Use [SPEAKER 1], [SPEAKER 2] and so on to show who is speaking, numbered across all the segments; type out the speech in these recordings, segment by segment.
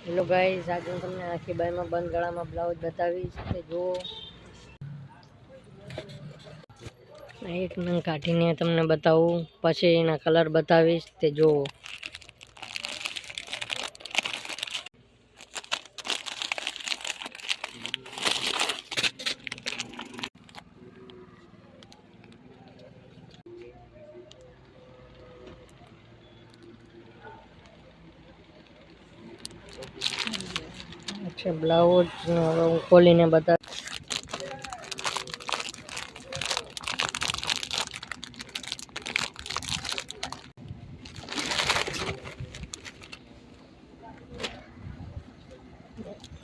[SPEAKER 1] Hello guys, આજે હું તમને આખી બાઈમાં બંધ ગળામાં બ્લાઉઝ બતાવીશ કે જુઓ. એક નંગ કાઢીને તમને બતાવું, પછી એના કલર બતાવીશ તે જુઓ. अच्छा ब्लाउज खोलीने बता।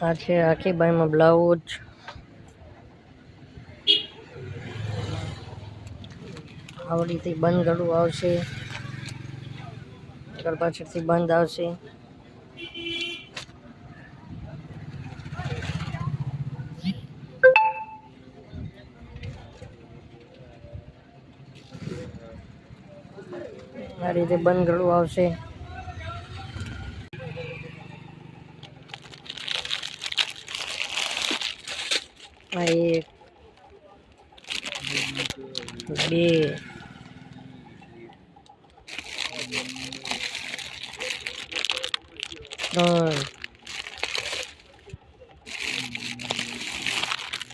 [SPEAKER 1] आ छे आखी बाई में ब्लाउज। आवडीथी बंद गळું આવશે, આગળ પાછળથી બંધ આવશે। આ રીતે બંધ ગળું આવશે। આ 1 2 3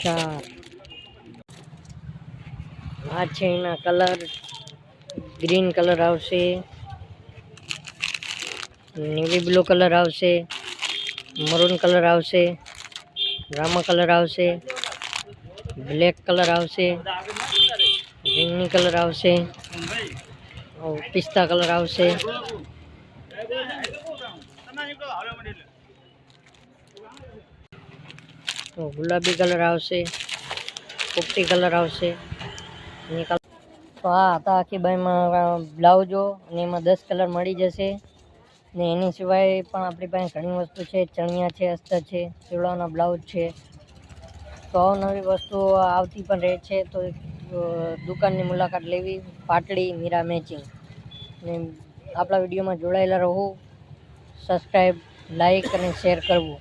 [SPEAKER 1] 4 આ છે એના કલર। ग्रीन कलर आवशे, नेवी ब्लू कलर आवशे, मरून कलर आवशे, रामा कलर आवशे, ब्लैक कलर आवशे, ग्रीनी कलर आवशे, और पिस्ता कलर आवशे, गुलाबी कलर आवशे, पोपटी कलर आवशे। तो आ था आखी बाई में ब्लाउजो ने एमां 10 कलर मळी जशे ने एनी सिवाय पण आपणी पासे घणी वस्तु छे। चणिया छे, अस्तर छे, सीवડાના ब्लाउज छे। तो नवी वस्तु आवती पण रहे छे। तो दुकाननी मुलाकात लेवी। पाटड़ी मीरा मैचिंग ने आपणा विडियो में जोड़ायेला रहो। सब्सक्राइब, लाइक अने शेर करवू।